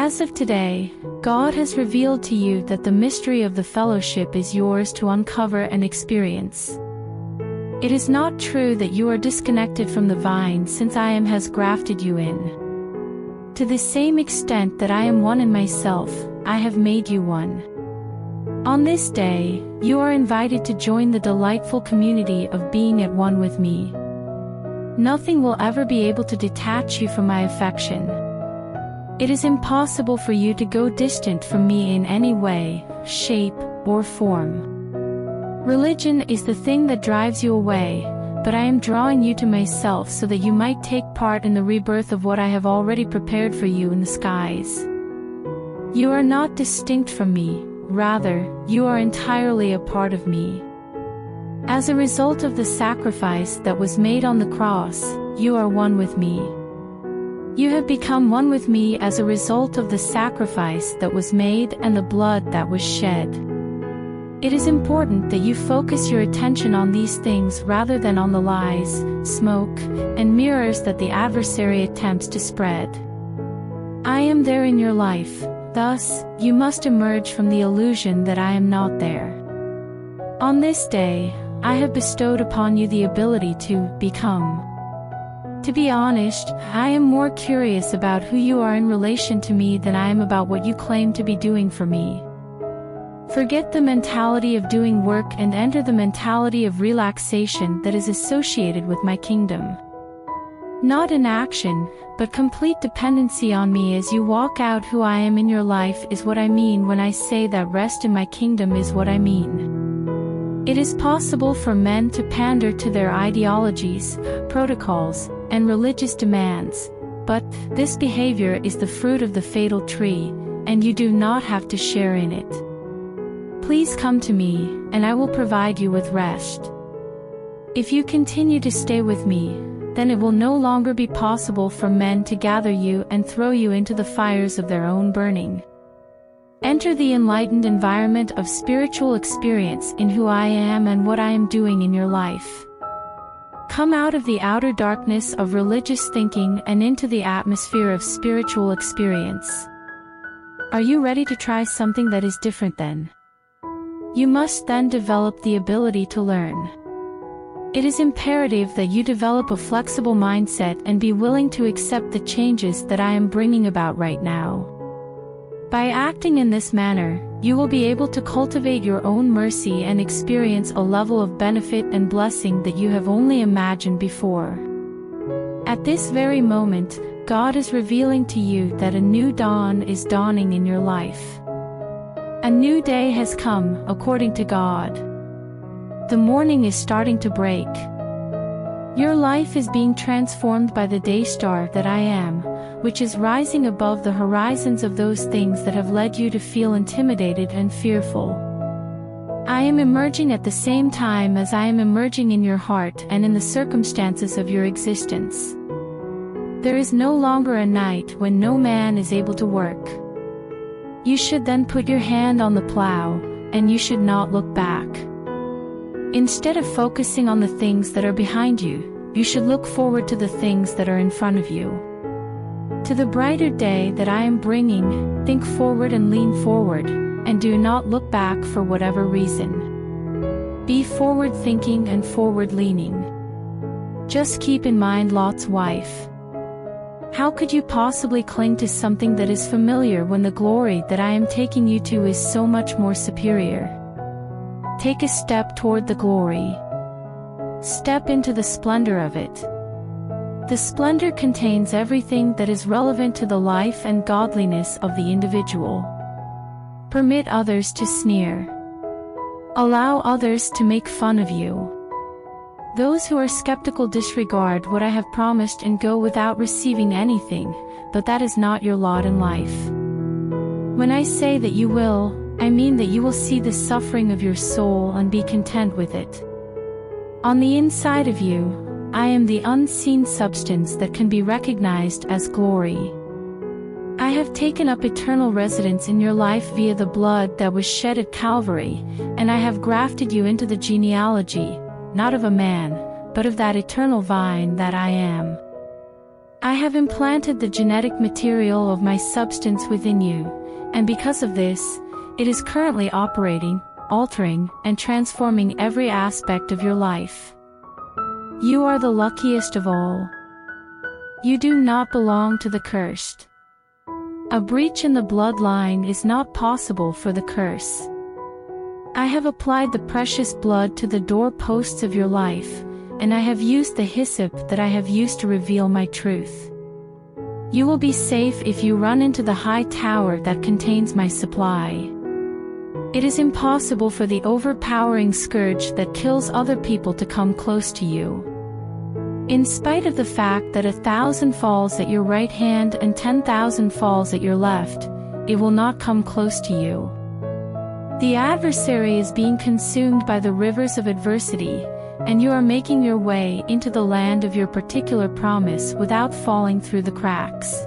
As of today, God has revealed to you that the mystery of the fellowship is yours to uncover and experience. It is not true that you are disconnected from the vine, since I has grafted you in. To the same extent that I am one in myself, I have made you one. On this day, you are invited to join the delightful community of being at one with me. Nothing will ever be able to detach you from my affection. It is impossible for you to go distant from me in any way, shape, or form. Religion is the thing that drives you away, but I am drawing you to myself so that you might take part in the rebirth of what I have already prepared for you in the skies. You are not distinct from me, rather, you are entirely a part of me. As a result of the sacrifice that was made on the cross, you are one with me. You have become one with me as a result of the sacrifice that was made and the blood that was shed. It is important that you focus your attention on these things rather than on the lies, smoke, and mirrors that the adversary attempts to spread. I am there in your life, thus, you must emerge from the illusion that I am not there. On this day, I have bestowed upon you the ability to become. To be honest, I am more curious about who you are in relation to me than I am about what you claim to be doing for me. Forget the mentality of doing work and enter the mentality of relaxation that is associated with my kingdom. Not inaction, but complete dependency on me as you walk out who I am in your life is what I mean when I say that rest in my kingdom is what I mean. It is possible for men to pander to their ideologies, protocols, and religious demands, but this behavior is the fruit of the fatal tree, and you do not have to share in it. Please come to me, and I will provide you with rest. If you continue to stay with me, then it will no longer be possible for men to gather you and throw you into the fires of their own burning. Enter the enlightened environment of spiritual experience in who I am and what I am doing in your life. Come out of the outer darkness of religious thinking and into the atmosphere of spiritual experience. Are you ready to try something that is different then? You must then develop the ability to learn. It is imperative that you develop a flexible mindset and be willing to accept the changes that I am bringing about right now. By acting in this manner, you will be able to cultivate your own mercy and experience a level of benefit and blessing that you have only imagined before. At this very moment, God is revealing to you that a new dawn is dawning in your life. A new day has come, according to God. The morning is starting to break. Your life is being transformed by the day star that I am, which is rising above the horizons of those things that have led you to feel intimidated and fearful. I am emerging at the same time as I am emerging in your heart and in the circumstances of your existence. There is no longer a night when no man is able to work. You should then put your hand on the plow, and you should not look back. Instead of focusing on the things that are behind you, you should look forward to the things that are in front of you. To the brighter day that I am bringing, think forward and lean forward, and do not look back for whatever reason. Be forward-thinking and forward-leaning. Just keep in mind Lot's wife. How could you possibly cling to something that is familiar when the glory that I am taking you to is so much more superior? Take a step toward the glory. Step into the splendor of it. The splendor contains everything that is relevant to the life and godliness of the individual. Permit others to sneer. Allow others to make fun of you. Those who are skeptical disregard what I have promised and go without receiving anything, but that is not your lot in life. When I say that you will, I mean that you will see the suffering of your soul and be content with it. On the inside of you, I am the unseen substance that can be recognized as glory. I have taken up eternal residence in your life via the blood that was shed at Calvary, and I have grafted you into the genealogy, not of a man, but of that eternal vine that I am. I have implanted the genetic material of my substance within you, and because of this, it is currently operating, altering, and transforming every aspect of your life. You are the luckiest of all. You do not belong to the cursed. A breach in the bloodline is not possible for the curse. I have applied the precious blood to the doorposts of your life, and I have used the hyssop that I have used to reveal my truth. You will be safe if you run into the high tower that contains my supply. It is impossible for the overpowering scourge that kills other people to come close to you. In spite of the fact that 1,000 falls at your right hand and 10,000 falls at your left, it will not come close to you. The adversary is being consumed by the rivers of adversity, and you are making your way into the land of your particular promise without falling through the cracks.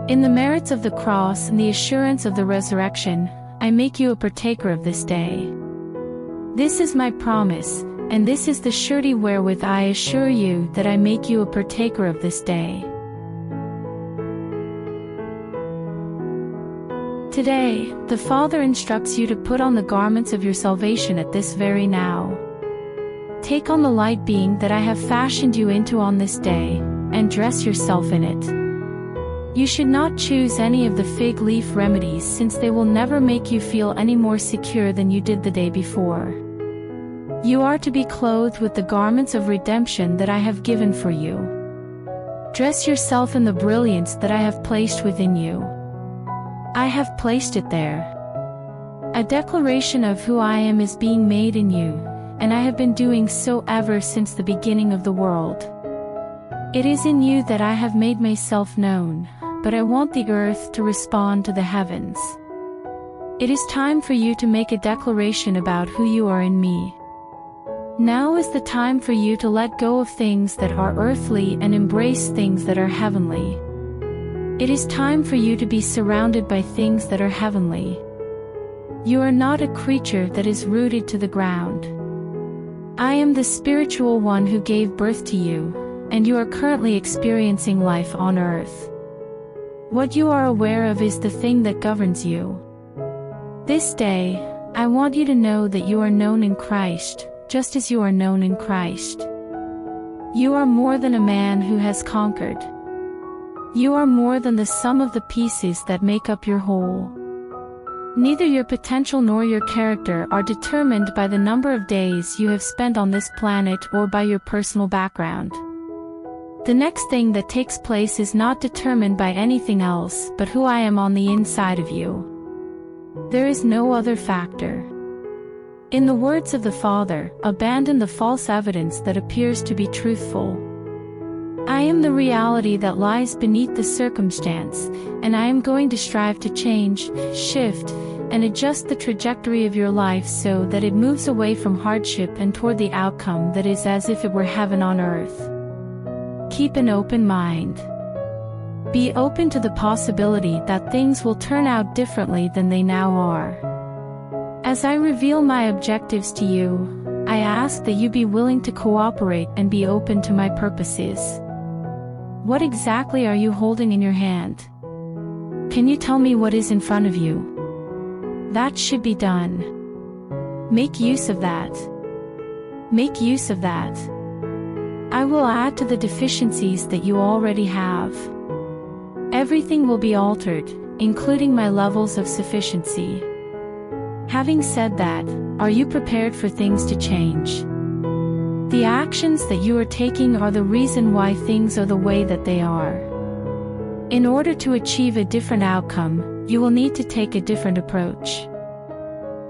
In the merits of the cross and the assurance of the resurrection, I make you a partaker of this day. This is my promise, and this is the surety wherewith I assure you that I make you a partaker of this day. Today, the Father instructs you to put on the garments of your salvation at this very now. Take on the light being that I have fashioned you into on this day, and dress yourself in it. You should not choose any of the fig leaf remedies since they will never make you feel any more secure than you did the day before. You are to be clothed with the garments of redemption that I have given for you. Dress yourself in the brilliance that I have placed within you. I have placed it there. A declaration of who I am is being made in you, and I have been doing so ever since the beginning of the world. It is in you that I have made myself known, but I want the earth to respond to the heavens. It is time for you to make a declaration about who you are in me. Now is the time for you to let go of things that are earthly and embrace things that are heavenly. It is time for you to be surrounded by things that are heavenly. You are not a creature that is rooted to the ground. I am the spiritual one who gave birth to you, and you are currently experiencing life on earth. What you are aware of is the thing that governs you. This day, I want you to know that you are known in Christ, just as you are known in Christ. You are more than a man who has conquered. You are more than the sum of the pieces that make up your whole. Neither your potential nor your character are determined by the number of days you have spent on this planet or by your personal background. The next thing that takes place is not determined by anything else but who I am on the inside of you. There is no other factor. In the words of the Father, abandon the false evidence that appears to be truthful. I am the reality that lies beneath the circumstance, and I am going to strive to change, shift, and adjust the trajectory of your life so that it moves away from hardship and toward the outcome that is as if it were heaven on earth. Keep an open mind. Be open to the possibility that things will turn out differently than they now are. As I reveal my objectives to you, I ask that you be willing to cooperate and be open to my purposes. What exactly are you holding in your hand? Can you tell me what is in front of you? That should be done. Make use of that. Make use of that. I will add to the deficiencies that you already have. Everything will be altered, including my levels of sufficiency. Having said that, are you prepared for things to change? The actions that you are taking are the reason why things are the way that they are. In order to achieve a different outcome, you will need to take a different approach.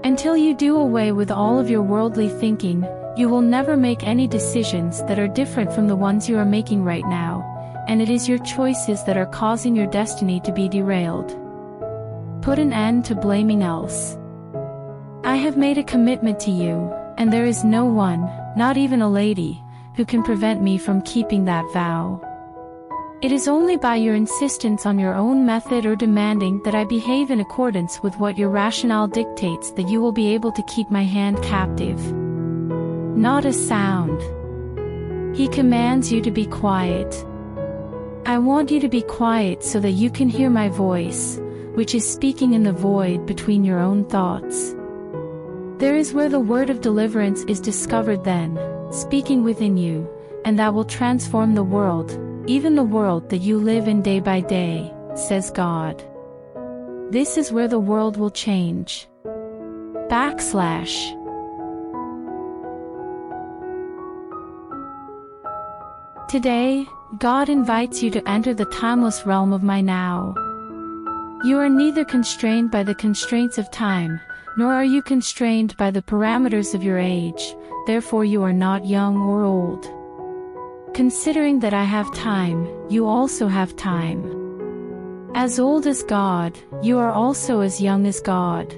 Until you do away with all of your worldly thinking, you will never make any decisions that are different from the ones you are making right now, and it is your choices that are causing your destiny to be derailed. Put an end to blaming else. I have made a commitment to you, and there is no one, not even a lady, who can prevent me from keeping that vow. It is only by your insistence on your own method or demanding that I behave in accordance with what your rationale dictates that you will be able to keep my hand captive. Not a sound. He commands you to be quiet. I want you to be quiet so that you can hear my voice, which is speaking in the void between your own thoughts. There is where the word of deliverance is discovered then, speaking within you, and that will transform the world, even the world that you live in day by day, says God. This is where the world will change. Today, God invites you to enter the timeless realm of my now. You are neither constrained by the constraints of time, nor are you constrained by the parameters of your age, therefore you are not young or old. Considering that I have time, you also have time. As old as God, you are also as young as God.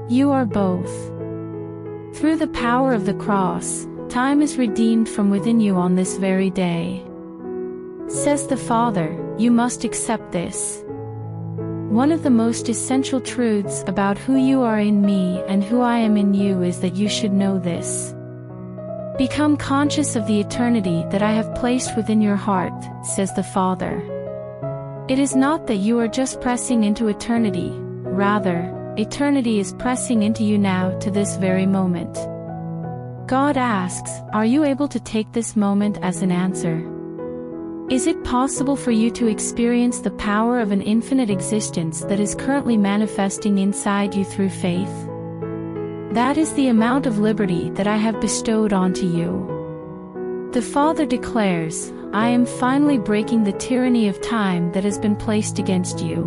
You are both. Through the power of the cross, time is redeemed from within you on this very day. Says the Father, you must accept this. One of the most essential truths about who you are in me and who I am in you is that you should know this. Become conscious of the eternity that I have placed within your heart, says the Father. It is not that you are just pressing into eternity, rather, eternity is pressing into you now to this very moment. God asks, are you able to take this moment as an answer? Is it possible for you to experience the power of an infinite existence that is currently manifesting inside you through faith? That is the amount of liberty that I have bestowed onto you. The Father declares, I am finally breaking the tyranny of time that has been placed against you.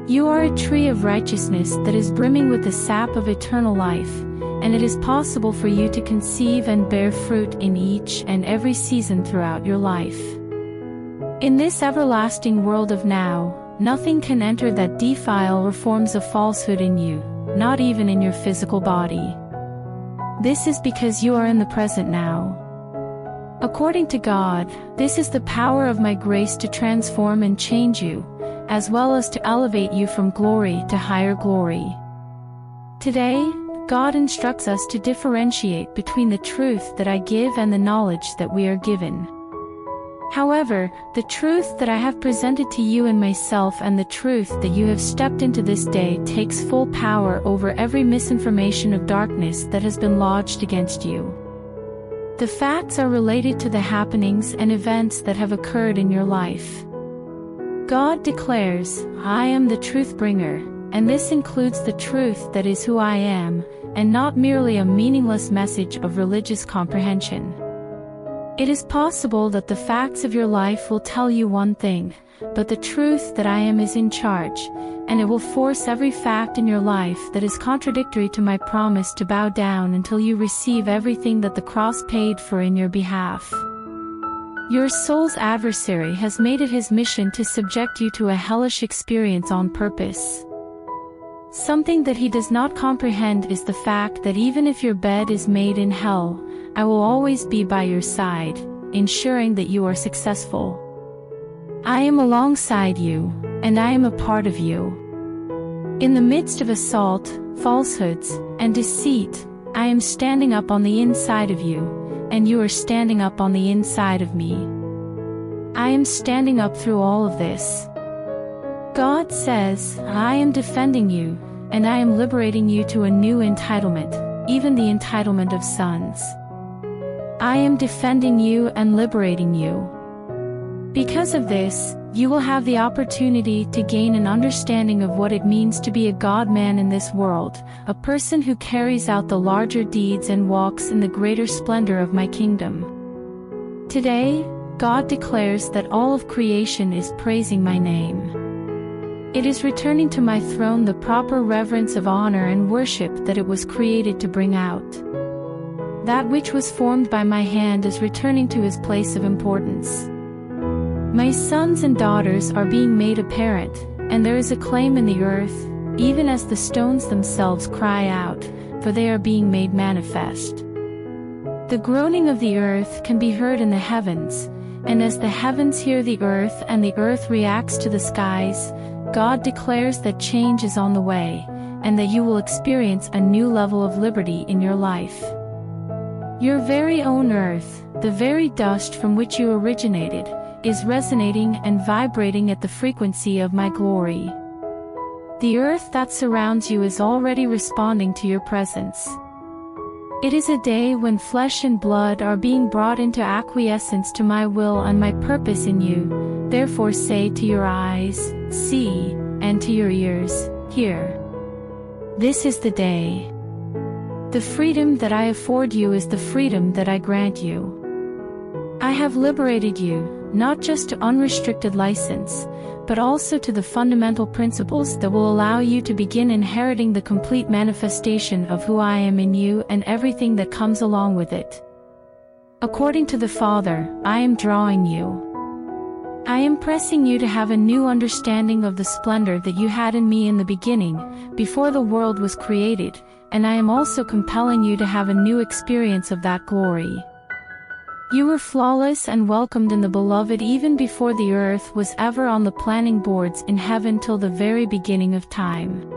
You are a tree of righteousness that is brimming with the sap of eternal life, and it is possible for you to conceive and bear fruit in each and every season throughout your life. In this everlasting world of now, nothing can enter that defile or forms of falsehood in you, not even in your physical body. This is because you are in the present now. According to God, this is the power of my grace to transform and change you, as well as to elevate you from glory to higher glory. Today, God instructs us to differentiate between the truth that I give and the knowledge that we are given. However, the truth that I have presented to you in myself and the truth that you have stepped into this day takes full power over every misinformation of darkness that has been lodged against you. The facts are related to the happenings and events that have occurred in your life. God declares, I am the truth bringer, and this includes the truth that is who I am, and not merely a meaningless message of religious comprehension. It is possible that the facts of your life will tell you one thing, but the truth that I am is in charge, and it will force every fact in your life that is contradictory to my promise to bow down until you receive everything that the cross paid for in your behalf. Your soul's adversary has made it his mission to subject you to a hellish experience on purpose. Something that he does not comprehend is the fact that even if your bed is made in hell, I will always be by your side, ensuring that you are successful. I am alongside you, and I am a part of you. In the midst of assault, falsehoods, and deceit, I am standing up on the inside of you, and you are standing up on the inside of me. I am standing up through all of this. God says, I am defending you, and I am liberating you to a new entitlement, even the entitlement of sons. I am defending you and liberating you. Because of this, you will have the opportunity to gain an understanding of what it means to be a God-man in this world, a person who carries out the larger deeds and walks in the greater splendor of my kingdom. Today, God declares that all of creation is praising my name. It is returning to my throne the proper reverence of honor and worship that it was created to bring out. That which was formed by my hand is returning to his place of importance. My sons and daughters are being made apparent, and there is acclaim in the earth, even as the stones themselves cry out, for they are being made manifest. The groaning of the earth can be heard in the heavens, and as the heavens hear the earth and the earth reacts to the skies, God declares that change is on the way, and that you will experience a new level of liberty in your life. Your very own earth, the very dust from which you originated, is resonating and vibrating at the frequency of my glory. The earth that surrounds you is already responding to your presence. It is a day when flesh and blood are being brought into acquiescence to my will and my purpose in you. Therefore say to your eyes, see, and to your ears, hear. This is the day. The freedom that I afford you is the freedom that I grant you. I have liberated you, not just to unrestricted license, but also to the fundamental principles that will allow you to begin inheriting the complete manifestation of who I am in you and everything that comes along with it. According to the Father, I am drawing you. I am pressing you to have a new understanding of the splendor that you had in me in the beginning, before the world was created, and I am also compelling you to have a new experience of that glory. You were flawless and welcomed in the Beloved even before the earth was ever on the planning boards in heaven till the very beginning of time.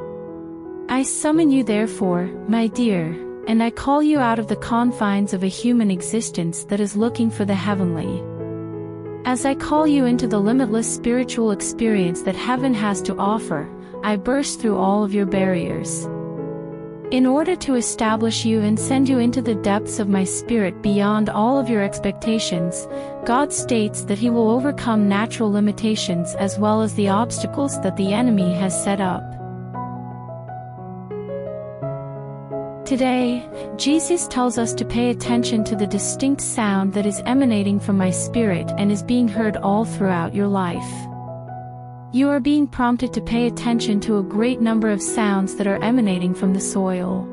I summon you therefore, my dear, and I call you out of the confines of a human existence that is looking for the heavenly. As I call you into the limitless spiritual experience that heaven has to offer, I burst through all of your barriers. In order to establish you and send you into the depths of my spirit beyond all of your expectations, God states that He will overcome natural limitations as well as the obstacles that the enemy has set up. Today, Jesus tells us to pay attention to the distinct sound that is emanating from my spirit and is being heard all throughout your life. You are being prompted to pay attention to a great number of sounds that are emanating from the soil.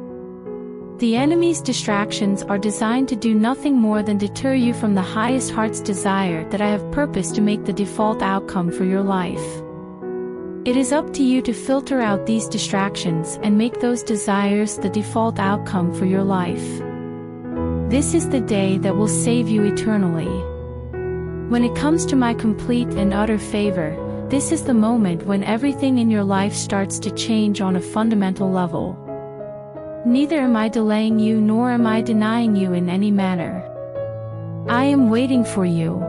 The enemy's distractions are designed to do nothing more than deter you from the highest heart's desire that I have purposed to make the default outcome for your life. It is up to you to filter out these distractions and make those desires the default outcome for your life. This is the day that will save you eternally. When it comes to my complete and utter favor, this is the moment when everything in your life starts to change on a fundamental level. Neither am I delaying you nor am I denying you in any manner. I am waiting for you.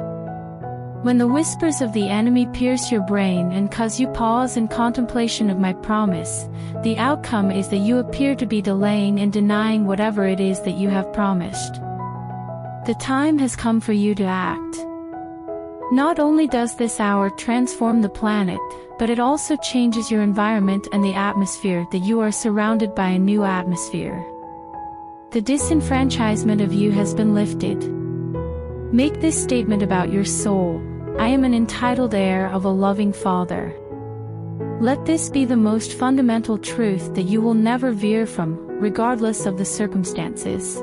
When the whispers of the enemy pierce your brain and cause you pause in contemplation of my promise, the outcome is that you appear to be delaying and denying whatever it is that you have promised. The time has come for you to act. Not only does this hour transform the planet, but it also changes your environment and the atmosphere that you are surrounded by a new atmosphere. The disenfranchisement of you has been lifted. Make this statement about your soul: I am an entitled heir of a loving Father. Let this be the most fundamental truth that you will never veer from, regardless of the circumstances.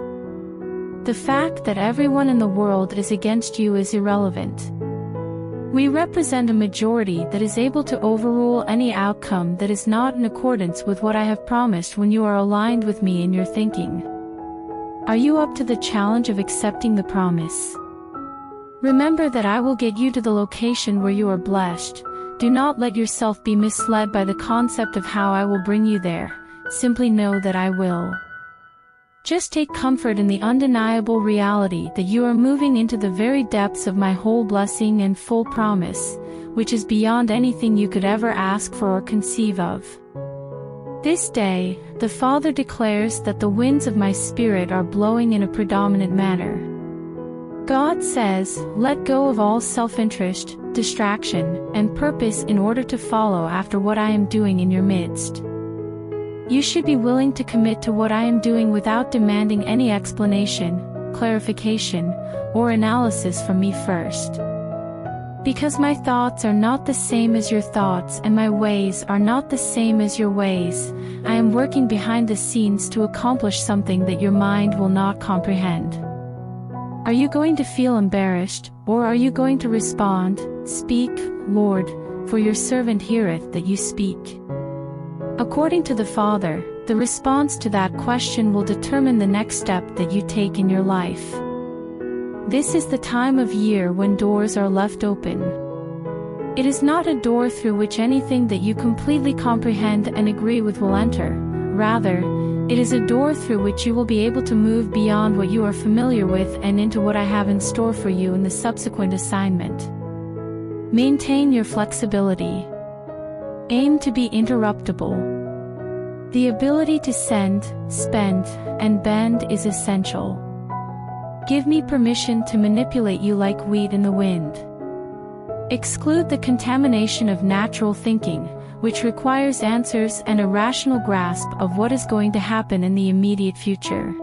The fact that everyone in the world is against you is irrelevant. We represent a majority that is able to overrule any outcome that is not in accordance with what I have promised when you are aligned with me in your thinking. Are you up to the challenge of accepting the promise? Remember that I will get you to the location where you are blessed. Do not let yourself be misled by the concept of how I will bring you there. Simply know that I will. Just take comfort in the undeniable reality that you are moving into the very depths of my whole blessing and full promise, which is beyond anything you could ever ask for or conceive of. This day, the Father declares that the winds of my spirit are blowing in a predominant manner. God says, let go of all self-interest, distraction, and purpose in order to follow after what I am doing in your midst. You should be willing to commit to what I am doing without demanding any explanation, clarification, or analysis from me first. Because my thoughts are not the same as your thoughts and my ways are not the same as your ways, I am working behind the scenes to accomplish something that your mind will not comprehend. Are you going to feel embarrassed, or are you going to respond, Speak, Lord, for your servant heareth that you speak? According to the Father, the response to that question will determine the next step that you take in your life. This is the time of year when doors are left open. It is not a door through which anything that you completely comprehend and agree with will enter. Rather, it is a door through which you will be able to move beyond what you are familiar with and into what I have in store for you in the subsequent assignment. Maintain your flexibility. Aim to be interruptible. The ability to send, spend, and bend is essential. Give me permission to manipulate you like wheat in the wind. Exclude the contamination of natural thinking, which requires answers and a rational grasp of what is going to happen in the immediate future.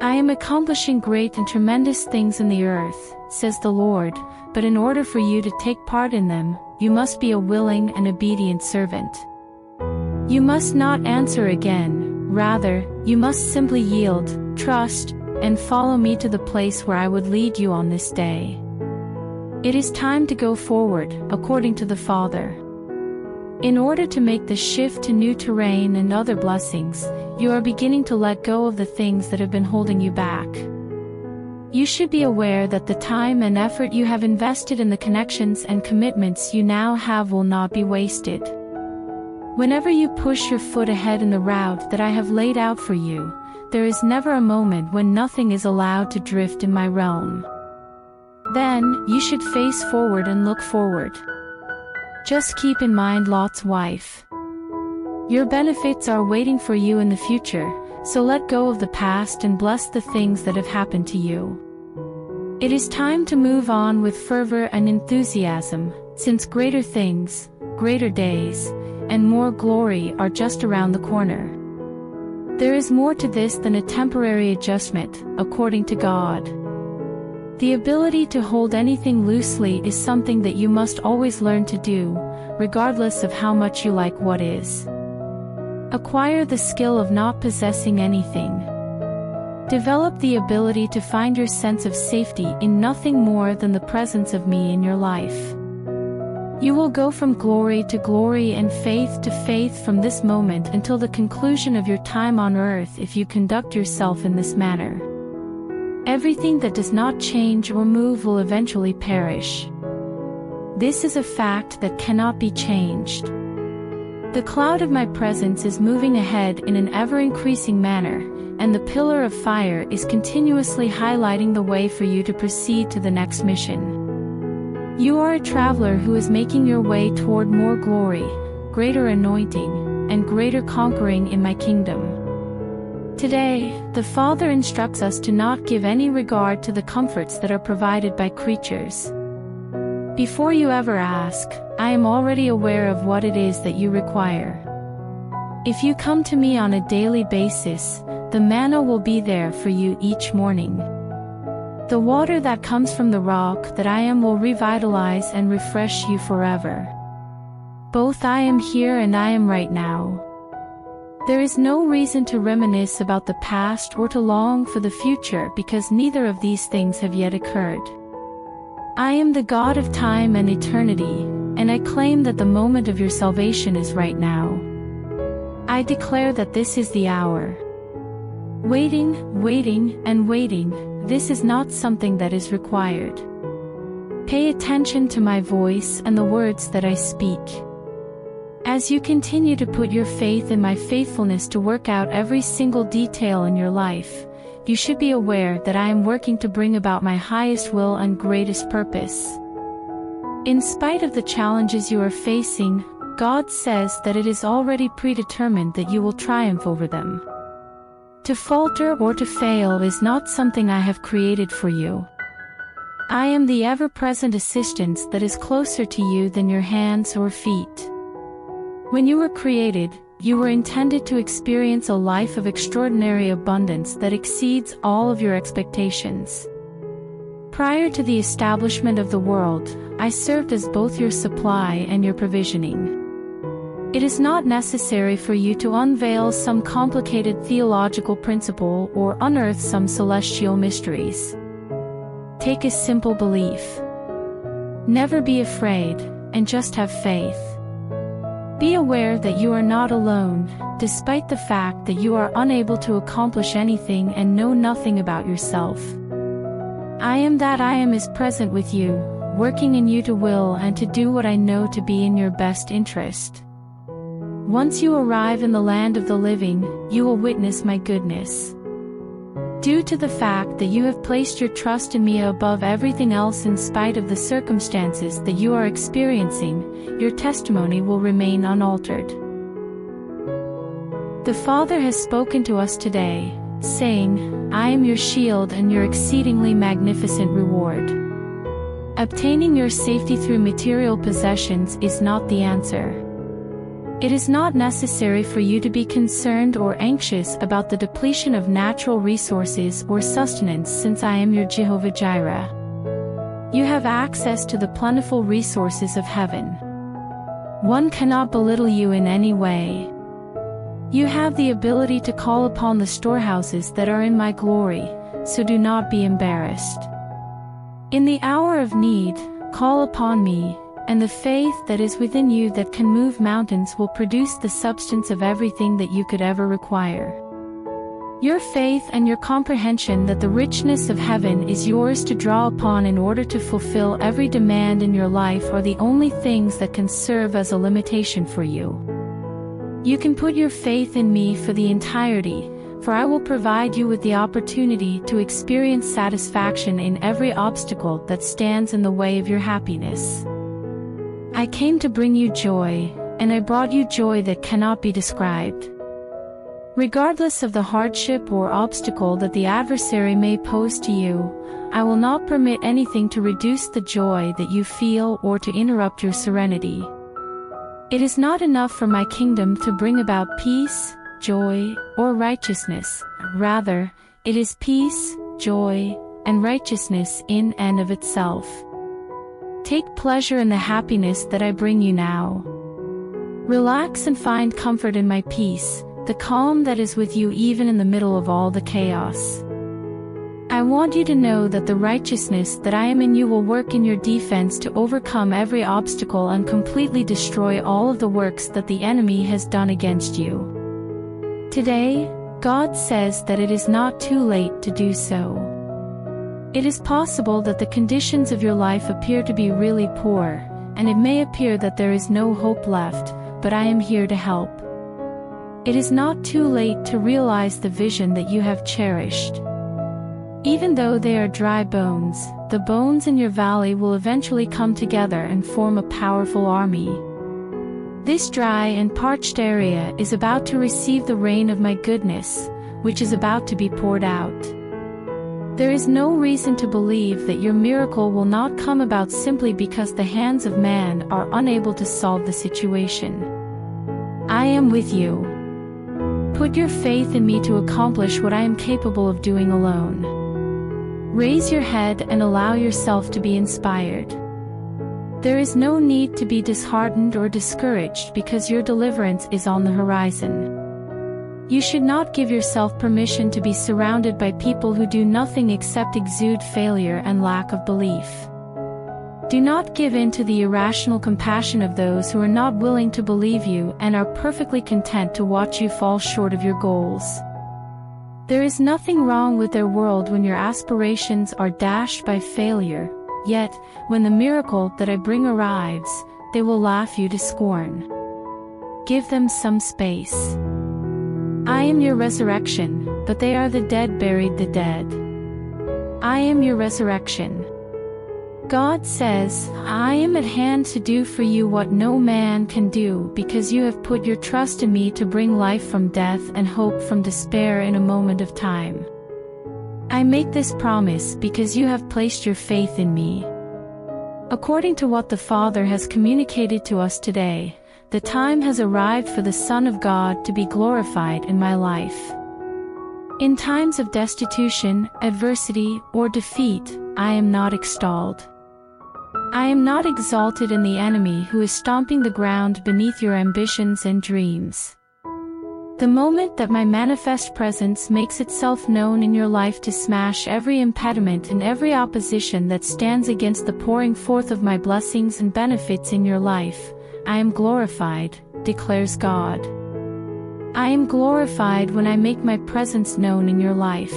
I am accomplishing great and tremendous things in the earth, says the Lord, but in order for you to take part in them, you must be a willing and obedient servant. You must not answer again, rather, you must simply yield, trust, and follow me to the place where I would lead you on this day. It is time to go forward, according to the Father. In order to make the shift to new terrain and other blessings, you are beginning to let go of the things that have been holding you back. You should be aware that the time and effort you have invested in the connections and commitments you now have will not be wasted. Whenever you push your foot ahead in the route that I have laid out for you, there is never a moment when nothing is allowed to drift in my realm. Then, you should face forward and look forward. Just keep in mind Lot's wife. Your benefits are waiting for you in the future, so let go of the past and bless the things that have happened to you. It is time to move on with fervor and enthusiasm, since greater things, greater days, and more glory are just around the corner. There is more to this than a temporary adjustment, according to God. The ability to hold anything loosely is something that you must always learn to do, regardless of how much you like what is. Acquire the skill of not possessing anything. Develop the ability to find your sense of safety in nothing more than the presence of me in your life. You will go from glory to glory and faith to faith from this moment until the conclusion of your time on earth if you conduct yourself in this manner. Everything that does not change or move will eventually perish. This is a fact that cannot be changed. The cloud of my presence is moving ahead in an ever-increasing manner, and the pillar of fire is continuously highlighting the way for you to proceed to the next mission. You are a traveler who is making your way toward more glory, greater anointing, and greater conquering in my kingdom. Today, the Father instructs us to not give any regard to the comforts that are provided by creatures. Before you ever ask, I am already aware of what it is that you require. If you come to me on a daily basis, the manna will be there for you each morning. The water that comes from the rock that I am will revitalize and refresh you forever. Both I am here and I am right now. There is no reason to reminisce about the past or to long for the future because neither of these things have yet occurred. I am the God of time and eternity, and I claim that the moment of your salvation is right now. I declare that this is the hour. Waiting, waiting, and waiting, this is not something that is required. Pay attention to my voice and the words that I speak. As you continue to put your faith in my faithfulness to work out every single detail in your life, you should be aware that I am working to bring about my highest will and greatest purpose. In spite of the challenges you are facing, God says that it is already predetermined that you will triumph over them. To falter or to fail is not something I have created for you. I am the ever-present assistance that is closer to you than your hands or feet. When you were created, you were intended to experience a life of extraordinary abundance that exceeds all of your expectations. Prior to the establishment of the world, I served as both your supply and your provisioning. It is not necessary for you to unveil some complicated theological principle or unearth some celestial mysteries. Take a simple belief. Never be afraid, and just have faith. Be aware that you are not alone, despite the fact that you are unable to accomplish anything and know nothing about yourself. I am that I am is present with you, working in you to will and to do what I know to be in your best interest. Once you arrive in the land of the living, you will witness my goodness. Due to the fact that you have placed your trust in me above everything else in spite of the circumstances that you are experiencing, your testimony will remain unaltered. The Father has spoken to us today, saying, I am your shield and your exceedingly magnificent reward. Obtaining your safety through material possessions is not the answer. It is not necessary for you to be concerned or anxious about the depletion of natural resources or sustenance, since I am your Jehovah Jireh. You have access to the plentiful resources of heaven. One cannot belittle you in any way. You have the ability to call upon the storehouses that are in my glory, so do not be embarrassed. In the hour of need, call upon me, and the faith that is within you that can move mountains will produce the substance of everything that you could ever require. Your faith and your comprehension that the richness of heaven is yours to draw upon in order to fulfill every demand in your life are the only things that can serve as a limitation for you. You can put your faith in me for the entirety, for I will provide you with the opportunity to experience satisfaction in every obstacle that stands in the way of your happiness. I came to bring you joy, and I brought you joy that cannot be described. Regardless of the hardship or obstacle that the adversary may pose to you, I will not permit anything to reduce the joy that you feel or to interrupt your serenity. It is not enough for my kingdom to bring about peace, joy, or righteousness. Rather, it is peace, joy, and righteousness in and of itself. Take pleasure in the happiness that I bring you now. Relax and find comfort in my peace, the calm that is with you even in the middle of all the chaos. I want you to know that the righteousness that I am in you will work in your defense to overcome every obstacle and completely destroy all of the works that the enemy has done against you. Today, God says that it is not too late to do so. It is possible that the conditions of your life appear to be really poor, and it may appear that there is no hope left, but I am here to help. It is not too late to realize the vision that you have cherished. Even though they are dry bones, the bones in your valley will eventually come together and form a powerful army. This dry and parched area is about to receive the rain of my goodness, which is about to be poured out. There is no reason to believe that your miracle will not come about simply because the hands of man are unable to solve the situation. I am with you. Put your faith in me to accomplish what I am capable of doing alone. Raise your head and allow yourself to be inspired. There is no need to be disheartened or discouraged because your deliverance is on the horizon. You should not give yourself permission to be surrounded by people who do nothing except exude failure and lack of belief. Do not give in to the irrational compassion of those who are not willing to believe you and are perfectly content to watch you fall short of your goals. There is nothing wrong with their world when your aspirations are dashed by failure, yet, when the miracle that I bring arrives, they will laugh you to scorn. Give them some space. I am your resurrection, but they are the dead buried the dead. I am your resurrection. God says, I am at hand to do for you what no man can do because you have put your trust in me to bring life from death and hope from despair in a moment of time. I make this promise because you have placed your faith in me. According to what the Father has communicated to us today, the time has arrived for the Son of God to be glorified in my life. In times of destitution, adversity, or defeat, I am not extolled. I am not exalted in the enemy who is stomping the ground beneath your ambitions and dreams. The moment that my manifest presence makes itself known in your life to smash every impediment and every opposition that stands against the pouring forth of my blessings and benefits in your life, I am glorified, declares God. I am glorified when I make my presence known in your life.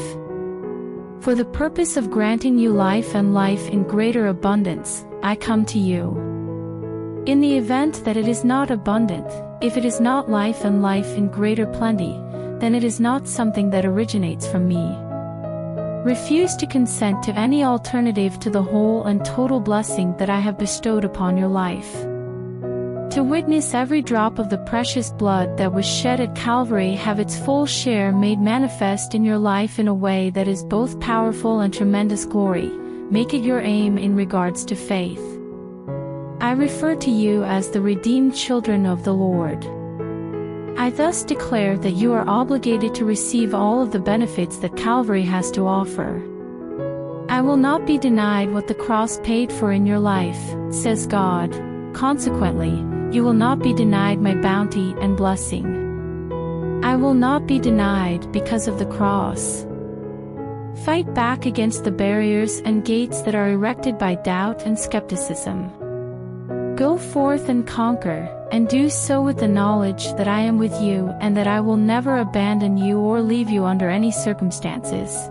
For the purpose of granting you life and life in greater abundance, I come to you. In the event that it is not abundant, if it is not life and life in greater plenty, then it is not something that originates from me. Refuse to consent to any alternative to the whole and total blessing that I have bestowed upon your life. To witness every drop of the precious blood that was shed at Calvary have its full share made manifest in your life in a way that is both powerful and tremendous glory, make it your aim in regards to faith. I refer to you as the redeemed children of the Lord. I thus declare that you are obligated to receive all of the benefits that Calvary has to offer. I will not be denied what the cross paid for in your life, says God. Consequently, you will not be denied my bounty and blessing. I will not be denied because of the cross. Fight back against the barriers and gates that are erected by doubt and skepticism. Go forth and conquer, and do so with the knowledge that I am with you and that I will never abandon you or leave you under any circumstances.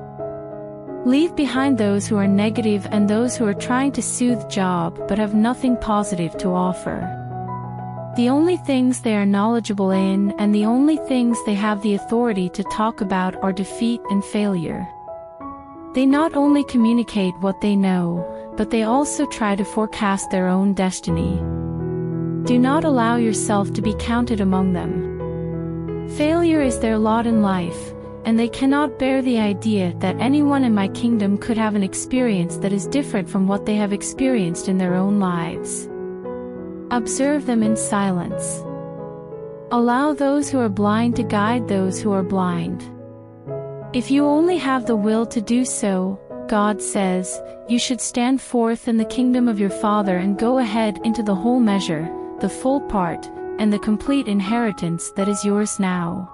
Leave behind those who are negative and those who are trying to soothe Job but have nothing positive to offer. The only things they are knowledgeable in and the only things they have the authority to talk about are defeat and failure. They not only communicate what they know, but they also try to forecast their own destiny. Do not allow yourself to be counted among them. Failure is their lot in life, and they cannot bear the idea that anyone in my kingdom could have an experience that is different from what they have experienced in their own lives. Observe them in silence. Allow those who are blind to guide those who are blind. If you only have the will to do so, God says, you should stand forth in the kingdom of your Father and go ahead into the whole measure, the full part, and the complete inheritance that is yours now.